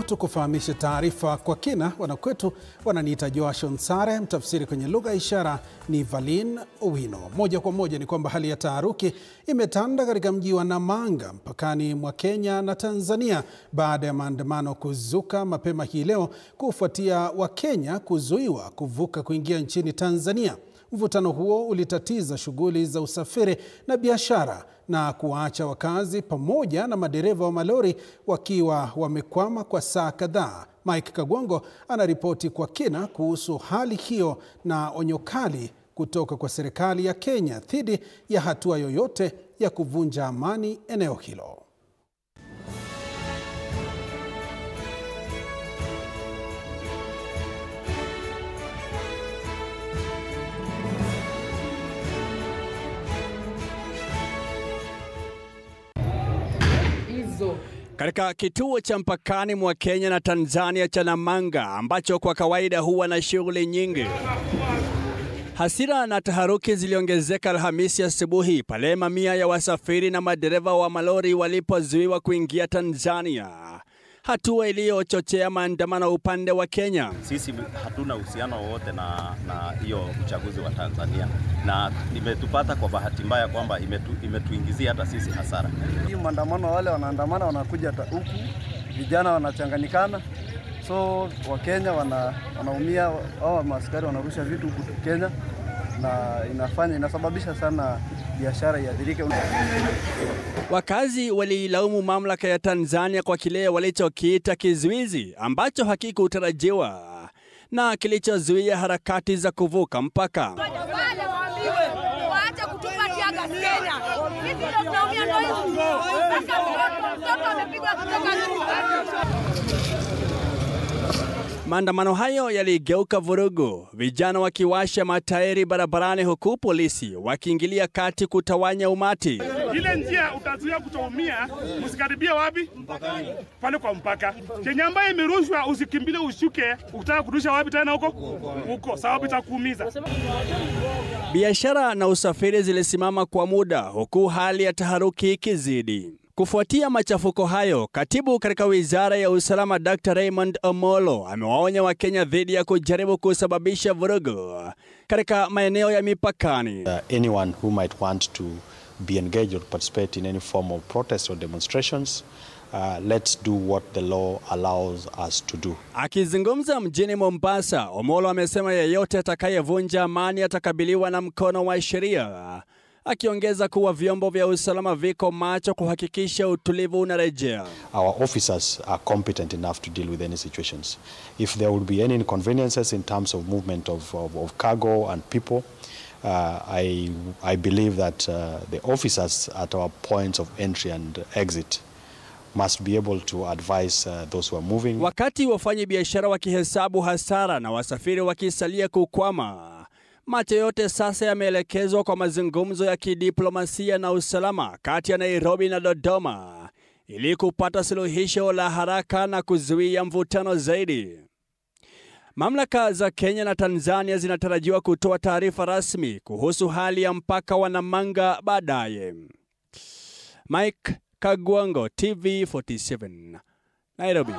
Tukufahamishe taarifa kwa kina. Wanakwetu wananiita Joashon Sare, mtafsiri kwenye lugha ishara ni Valin Owino. Moja kwa moja ni kwamba hali ya taharuki imetanda katika mji wa Namanga mpakani mwa Kenya na Tanzania baada ya maandamano kuzuka mapema hii leo kufuatia Wakenya kuzuiwa kuvuka kuingia nchini Tanzania. Mvutano huo ulitatiza shughuli za usafiri na biashara na kuwaacha wakazi pamoja na madereva wa malori wakiwa wamekwama kwa saa kadhaa. Mike Kagwango anaripoti kwa kina kuhusu hali hiyo na onyo kali kutoka kwa serikali ya Kenya dhidi ya hatua yoyote ya kuvunja amani eneo hilo. Katika kituo cha mpakani mwa Kenya na Tanzania cha Namanga ambacho kwa kawaida huwa na shughuli nyingi, hasira na taharuki ziliongezeka Alhamisi asubuhi pale mamia ya wasafiri na madereva wa malori walipozuiwa kuingia Tanzania, hatua iliyochochea maandamano upande wa Kenya. Sisi hatuna uhusiano wowote na hiyo uchaguzi wa Tanzania, na imetupata kwa bahati mbaya kwamba imetuingizia hata sisi hasara. Hii maandamano, wale wanaandamana wanakuja huku, vijana wanachanganyikana, so Wakenya wanaumia, au maaskari wanarusha vitu huku Kenya, na inasababisha sana biashara iadhirike. Wakazi walilaumu mamlaka ya Tanzania kwa kile walichokiita kizuizi ambacho hakikutarajiwa na kilichozuia harakati za kuvuka mpaka. Maandamano hayo yaligeuka vurugu, vijana wakiwasha matairi barabarani huku polisi wakiingilia kati kutawanya umati. Ile njia utazuia kutoumia, msikaribia wapi? Mpakani. Pale kwa mpaka. Kenya ambaye imerushwa usikimbile ushuke, utaka kurusha wapi tena huko? Huko, sababu itakuumiza. Biashara na usafiri zilisimama kwa muda huku hali ya taharuki ikizidi. Kufuatia machafuko hayo, katibu katika wizara ya usalama Dr. Raymond Omolo amewaonya Wakenya dhidi ya kujaribu kusababisha vurugu katika maeneo ya mipakani. Anyone who might want to be engaged or participate in any form of protest or demonstrations, let's do what the law allows us to do. Akizungumza mjini Mombasa, Omolo amesema yeyote atakayevunja amani atakabiliwa na mkono wa sheria, akiongeza kuwa vyombo vya usalama viko macho kuhakikisha utulivu unarejea. Our officers are competent enough to deal with any situations. If there will be any inconveniences in terms of movement of cargo and people, I believe that the officers at our points of entry and exit must be able to advise those who are moving. Wakati wafanya biashara wakihesabu hasara na wasafiri wakisalia kukwama, macho yote sasa yameelekezwa kwa mazungumzo ya kidiplomasia na usalama kati ya Nairobi na Dodoma ili kupata suluhisho la haraka na kuzuia mvutano zaidi. Mamlaka za Kenya na Tanzania zinatarajiwa kutoa taarifa rasmi kuhusu hali ya mpaka wa Namanga baadaye. Mike Kagwango, TV47, Nairobi.